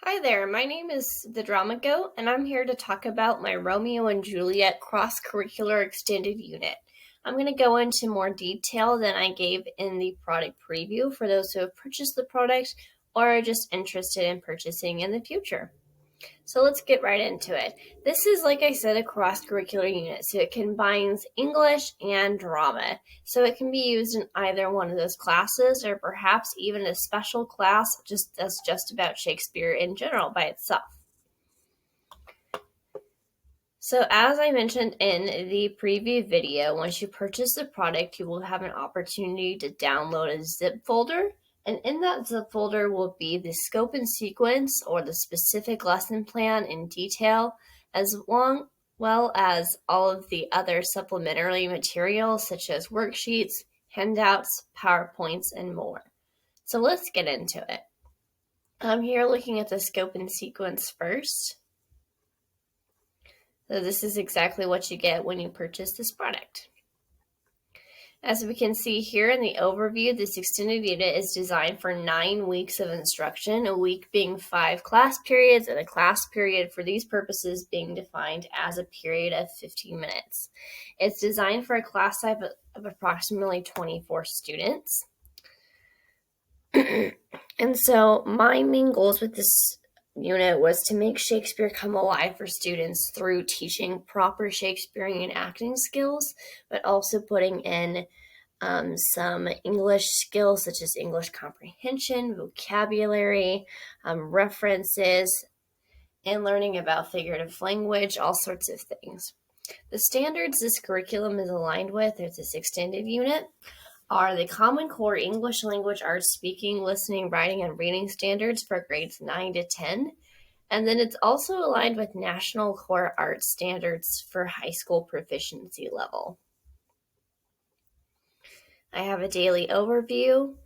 Hi there, my name is the Drama Goat, and I'm here to talk about my Romeo and Juliet cross-curricular extended unit. I'm going to go into more detail than I gave in the product preview for those who have purchased the product or are just interested in purchasing in the future. So let's get right into it. This is, like I said, a cross-curricular unit, so it combines English and drama. So it can be used in either one of those classes, or perhaps even a special class that's just about Shakespeare in general by itself. So as I mentioned in the preview video, once you purchase the product, you will have an opportunity to download a zip folder. And in that zip folder will be the scope and sequence, or the specific lesson plan in detail, as well as all of the other supplementary materials such as worksheets, handouts, PowerPoints, and more. So let's get into it. I'm here looking at the scope and sequence first. So this is exactly what you get when you purchase this product. As we can see here in the overview, this extended unit is designed for 9 weeks of instruction, a week being 5 class periods, and a class period for these purposes being defined as a period of 15 minutes. It's designed for a class size of approximately 24 students. And so my main goals with this unit was to make Shakespeare come alive for students through teaching proper Shakespearean acting skills, but also putting in some English skills such as English comprehension, vocabulary, references, and learning about figurative language, all sorts of things. The standards this curriculum is aligned with, or this extended unit, are the Common Core English Language Arts Speaking, Listening, Writing, and Reading Standards for grades 9 to 10. And then it's also aligned with National Core Arts Standards for high school proficiency level. I have a daily overview,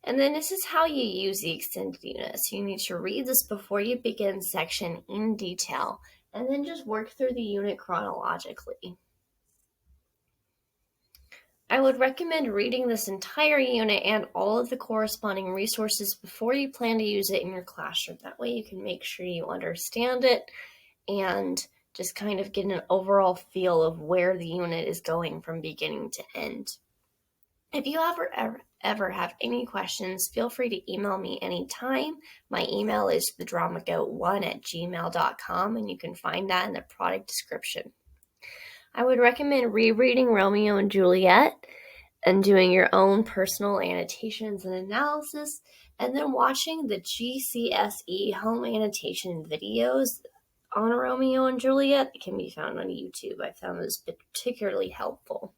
and then this is how you use the extended unit. So you need to read this before you begin section in detail, and then just work through the unit chronologically. I would recommend reading this entire unit and all of the corresponding resources before you plan to use it in your classroom. That way you can make sure you understand it and just kind of get an overall feel of where the unit is going from beginning to end. If you ever have any questions, feel free to email me anytime. My email is thedramagoat1@gmail.com, and you can find that in the product description. I would recommend rereading Romeo and Juliet and doing your own personal annotations and analysis, and then watching the GCSE home annotation videos on Romeo and Juliet that can be found on YouTube. I found those particularly helpful.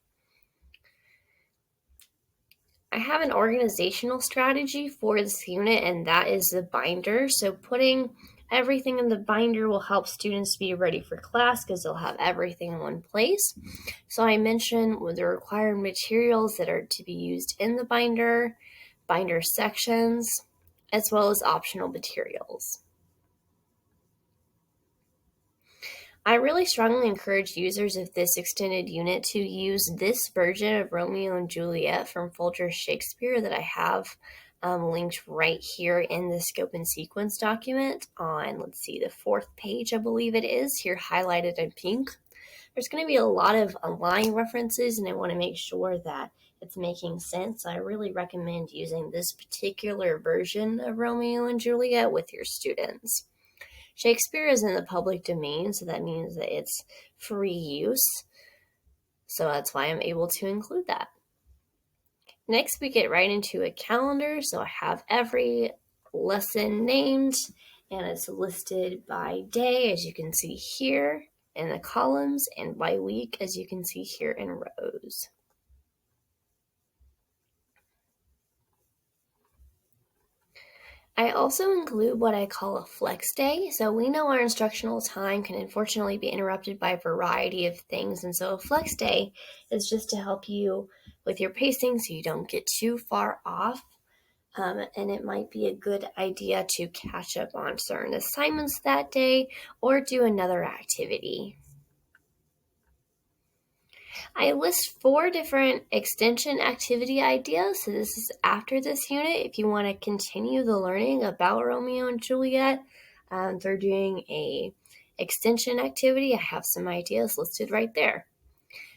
I have an organizational strategy for this unit, and that is the binder. So putting everything in the binder will help students be ready for class because they'll have everything in one place. So I mentioned the required materials that are to be used in the binder sections, as well as optional materials. I really strongly encourage users of this extended unit to use this version of Romeo and Juliet from Folger's Shakespeare that I have linked right here in the scope and sequence document on, let's see, the 4th page, I believe it is, here highlighted in pink. There's going to be a lot of line references, and I want to make sure that it's making sense. I really recommend using this particular version of Romeo and Juliet with your students. Shakespeare is in the public domain, so that means that it's free use. So that's why I'm able to include that. Next, we get right into a calendar. So I have every lesson named, and it's listed by day, as you can see here in the columns, and by week, as you can see here in rows. I also include what I call a flex day. So we know our instructional time can unfortunately be interrupted by a variety of things. And so a flex day is just to help you with your pacing so you don't get too far off. And it might be a good idea to catch up on certain assignments that day or do another activity. I list 4 different extension activity ideas. So this is after this unit. If you want to continue the learning about Romeo and Juliet, they're doing a extension activity. I have some ideas listed right there.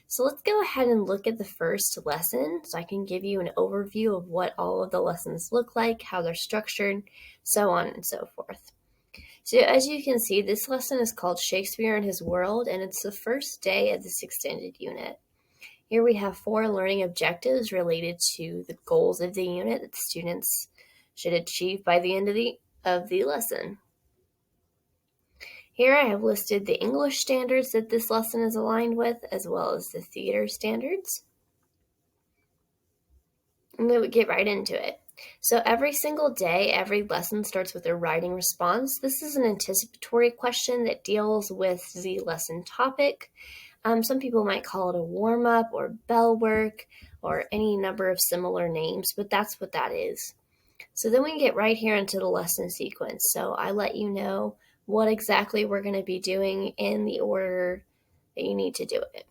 So let's go ahead and look at the first lesson so I can give you an overview of what all of the lessons look like, how they're structured, so on and so forth. So as you can see, this lesson is called Shakespeare and His World, and it's the first day of this extended unit. Here we have 4 learning objectives related to the goals of the unit that the students should achieve by the end of the lesson. Here I have listed the English standards that this lesson is aligned with, as well as the theater standards. And we would get right into it. So every single day, every lesson starts with a writing response. This is an anticipatory question that deals with the lesson topic. Some people might call it a warm-up or bell work or any number of similar names, but that's what that is. So then we get right here into the lesson sequence. So I let you know what exactly we're going to be doing in the order that you need to do it.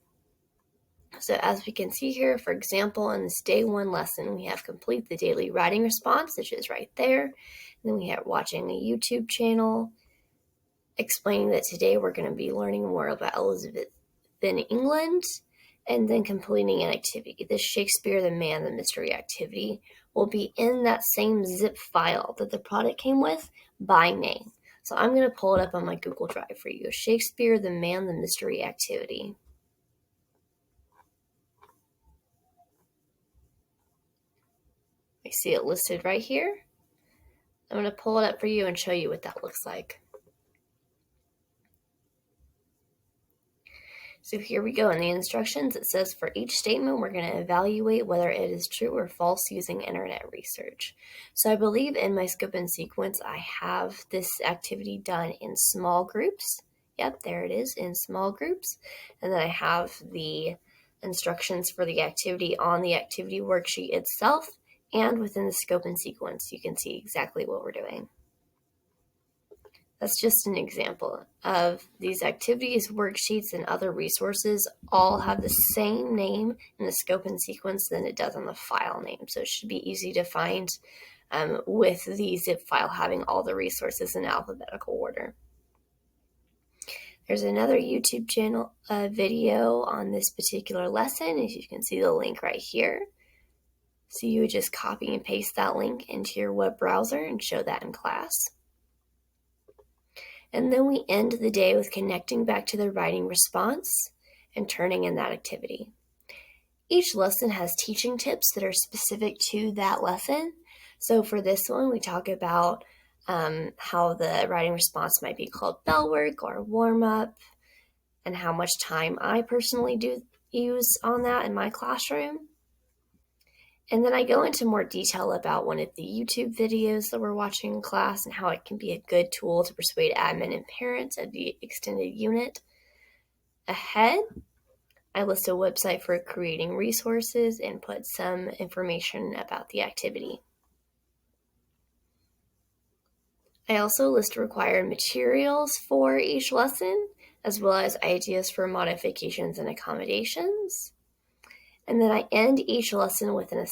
So as we can see here, for example, in this day 1 lesson, we have complete the daily writing response, which is right there. And then we have watching a YouTube channel, explaining that today we're going to be learning more about Elizabethan England, and then completing an activity. This Shakespeare, the Man, the Mystery activity will be in that same zip file that the product came with by name. So I'm going to pull it up on my Google Drive for you. Shakespeare, the Man, the Mystery activity. I see it listed right here. I'm going to pull it up for you and show you what that looks like. So here we go. In the instructions, it says for each statement, we're going to evaluate whether it is true or false using internet research. So I believe in my scope and sequence, I have this activity done in small groups. Yep, there it is, in small groups. And then I have the instructions for the activity on the activity worksheet itself. And within the scope and sequence, you can see exactly what we're doing. That's just an example of these activities, worksheets, and other resources all have the same name in the scope and sequence than it does on the file name. So it should be easy to find with the zip file having all the resources in alphabetical order. There's another YouTube channel video on this particular lesson, as you can see the link right here. So you would just copy and paste that link into your web browser and show that in class. And then we end the day with connecting back to the writing response and turning in that activity. Each lesson has teaching tips that are specific to that lesson. So for this one, we talk about how the writing response might be called bell work or warm up, and how much time I personally do use on that in my classroom. And then I go into more detail about one of the YouTube videos that we're watching in class and how it can be a good tool to persuade admin and parents of the extended unit. Ahead, I list a website for creating resources and put some information about the activity. I also list required materials for each lesson, as well as ideas for modifications and accommodations. And then I end each lesson with an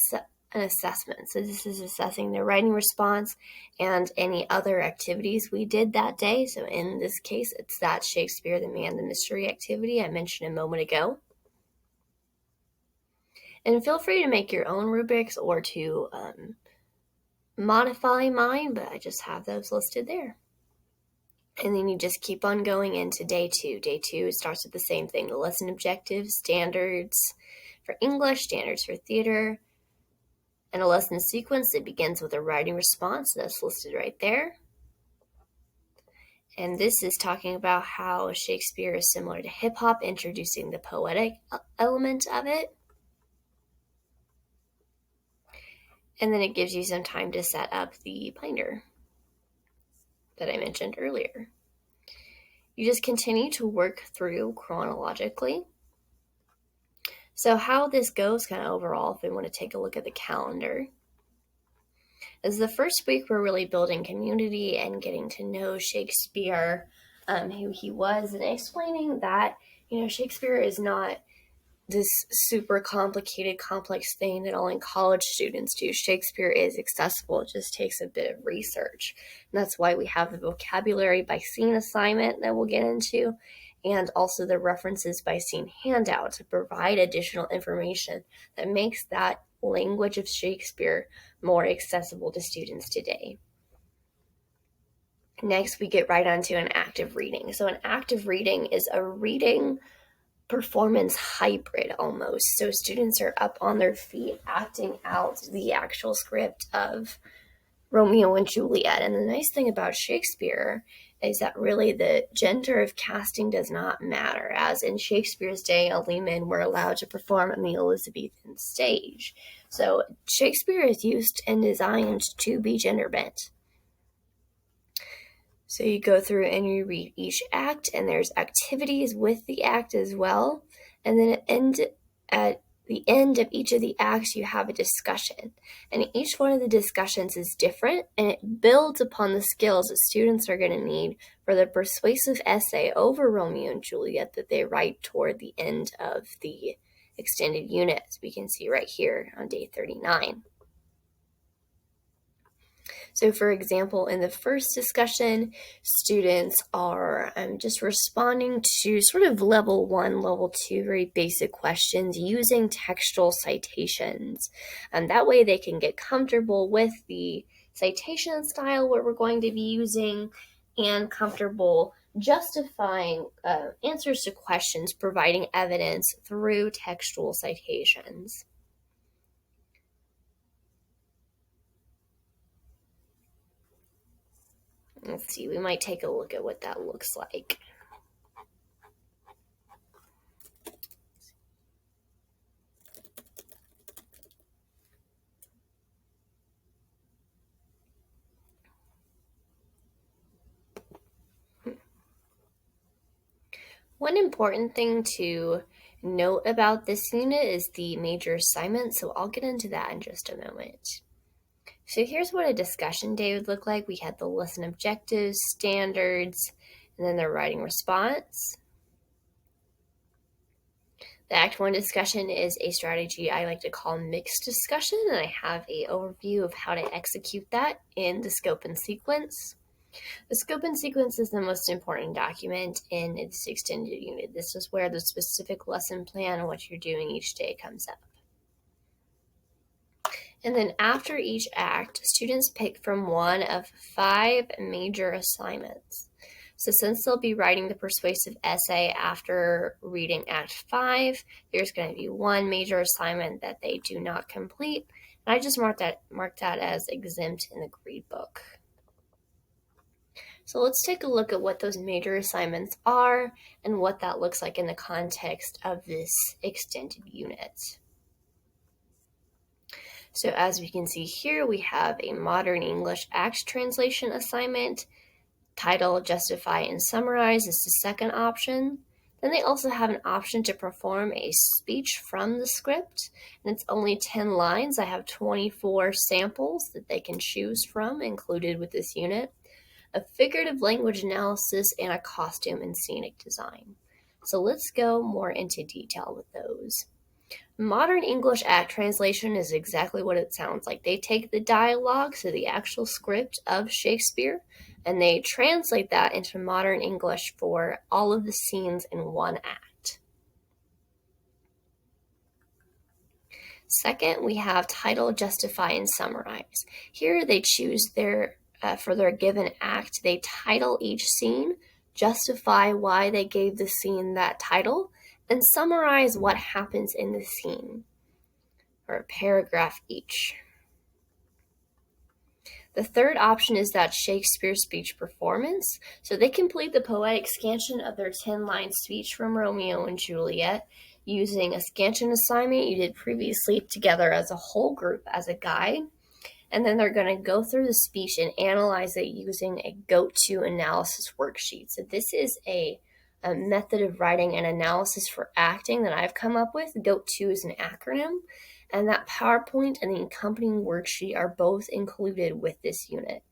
assessment. So this is assessing the writing response and any other activities we did that day. So in this case, it's that Shakespeare, the Man, the Mystery activity I mentioned a moment ago. And feel free to make your own rubrics or to modify mine, but I just have those listed there. And then you just keep on going into day 2. Day 2 starts with the same thing, the lesson objectives, standards for English, standards for theater, and a lesson sequence that begins with a writing response that's listed right there. And this is talking about how Shakespeare is similar to hip hop, introducing the poetic element of it. And then it gives you some time to set up the binder that I mentioned earlier. You just continue to work through chronologically. So how this goes kind of overall, if we want to take a look at the calendar, is the first week we're really building community and getting to know Shakespeare, who he was, and explaining that, Shakespeare is not this super complicated, complex thing that only college students do. Shakespeare is accessible. It just takes a bit of research. And that's why we have the vocabulary by scene assignment that we'll get into, and also the references by scene handout to provide additional information that makes that language of Shakespeare more accessible to students today. Next, we get right onto an active reading. So an active reading is a reading performance hybrid almost. So students are up on their feet acting out the actual script of Romeo and Juliet. And the nice thing about Shakespeare is that really the gender of casting does not matter. As in Shakespeare's day, only men were allowed to perform on the Elizabethan stage. So Shakespeare is used and designed to be gender bent. So you go through and you read each act, and there's activities with the act as well. And then at the end of each of the acts, you have a discussion. And each one of the discussions is different, and it builds upon the skills that students are going to need for the persuasive essay over Romeo and Juliet that they write toward the end of the extended unit, as we can see right here on day 39. So for example, in the first discussion, students are just responding to sort of level 1, level 2, very basic questions using textual citations. That way they can get comfortable with the citation style what we're going to be using and comfortable justifying answers to questions, providing evidence through textual citations. Let's see, we might take a look at what that looks like. One important thing to note about this unit is the major assignment, so I'll get into that in just a moment. So here's what a discussion day would look like. We had the lesson objectives, standards, and then the writing response. The Act 1 discussion is a strategy I like to call mixed discussion, and I have an overview of how to execute that in the scope and sequence. The scope and sequence is the most important document in this extended unit. This is where the specific lesson plan and what you're doing each day comes up. And then after each act, students pick from one of 5 major assignments. So since they'll be writing the persuasive essay after reading Act 5, there's going to be one major assignment that they do not complete. And I just marked that as exempt in the grade book. So let's take a look at what those major assignments are and what that looks like in the context of this extended unit. So as we can see here, we have a modern English Act translation assignment. Title, justify, and summarize is the second option. Then they also have an option to perform a speech from the script, and it's only 10 lines. I have 24 samples that they can choose from included with this unit. A figurative language analysis, and a costume and scenic design. So let's go more into detail with those. Modern English Act translation is exactly what it sounds like. They take the dialogue, so the actual script of Shakespeare, and they translate that into modern English for all of the scenes in one act. Second, we have title, justify, and summarize. Here they choose for their given act, they title each scene, justify why they gave the scene that title, and summarize what happens in the scene, or a paragraph each. The third option is that Shakespeare speech performance. So they complete the poetic scansion of their 10-line speech from Romeo and Juliet using a scansion assignment you did previously together as a whole group as a guide. And then they're going to go through the speech and analyze it using a go-to analysis worksheet. So this is a method of writing and analysis for acting that I've come up with. Go-to is an acronym, and that PowerPoint and the accompanying worksheet are both included with this unit.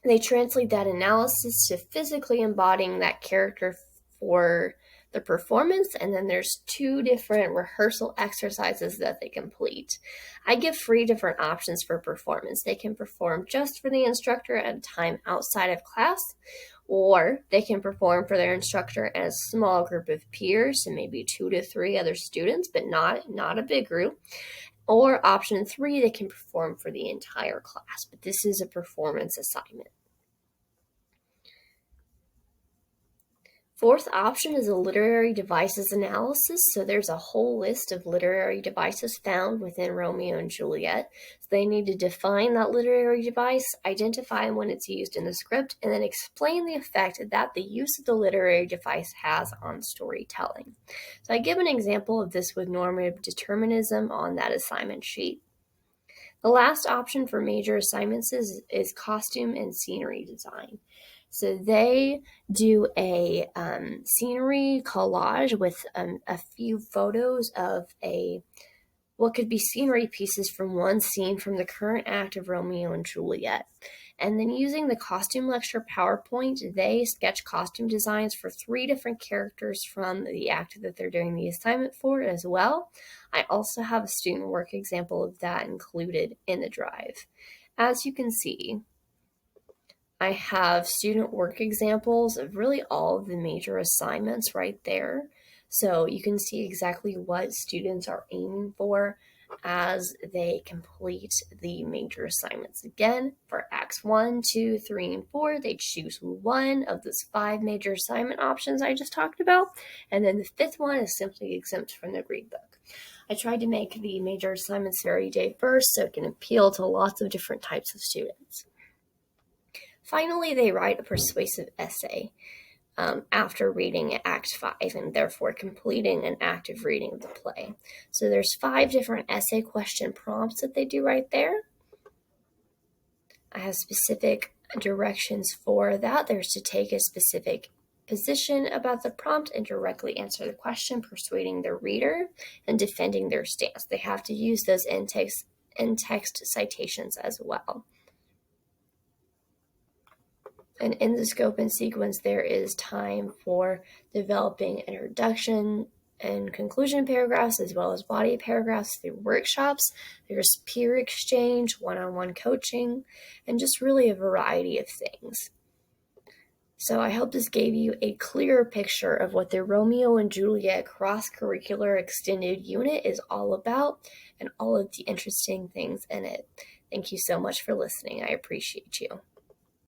They translate that analysis to physically embodying that character for the performance, and then there's 2 different rehearsal exercises that they complete. I give 3 different options for performance. They can perform just for the instructor at a time outside of class, or they can perform for their instructor and a small group of peers, so maybe 2 to 3 other students, but not a big group. Or option 3, they can perform for the entire class, but this is a performance assignment. 4th option is a literary devices analysis. So there's a whole list of literary devices found within Romeo and Juliet. So they need to define that literary device, identify when it's used in the script, and then explain the effect that the use of the literary device has on storytelling. So I give an example of this with normative determinism on that assignment sheet. The last option for major assignments is costume and scenery design. So they do a scenery collage with a few photos of what could be scenery pieces from one scene from the current act of Romeo and Juliet. And then using the costume lecture PowerPoint, they sketch costume designs for 3 different characters from the act that they're doing the assignment for as well. I also have a student work example of that included in the drive. As you can see, I have student work examples of really all of the major assignments right there. So you can see exactly what students are aiming for as they complete the major assignments. Again, for Acts 1, 2, 3, and 4, they choose one of those 5 major assignment options I just talked about, and then the 5th one is simply exempt from the grade book. I tried to make the major assignments very diverse so it can appeal to lots of different types of students. Finally, they write a persuasive essay after reading Act 5 and therefore completing an active reading of the play. So there's 5 different essay question prompts that they do right there. I have specific directions for that. There's to take a specific position about the prompt and directly answer the question, persuading the reader and defending their stance. They have to use those in-text citations as well. And in the scope and sequence, there is time for developing introduction and conclusion paragraphs, as well as body paragraphs through workshops. There's peer exchange, one-on-one coaching, and just really a variety of things. So I hope this gave you a clearer picture of what the Romeo and Juliet cross-curricular extended unit is all about and all of the interesting things in it. Thank you so much for listening. I appreciate you.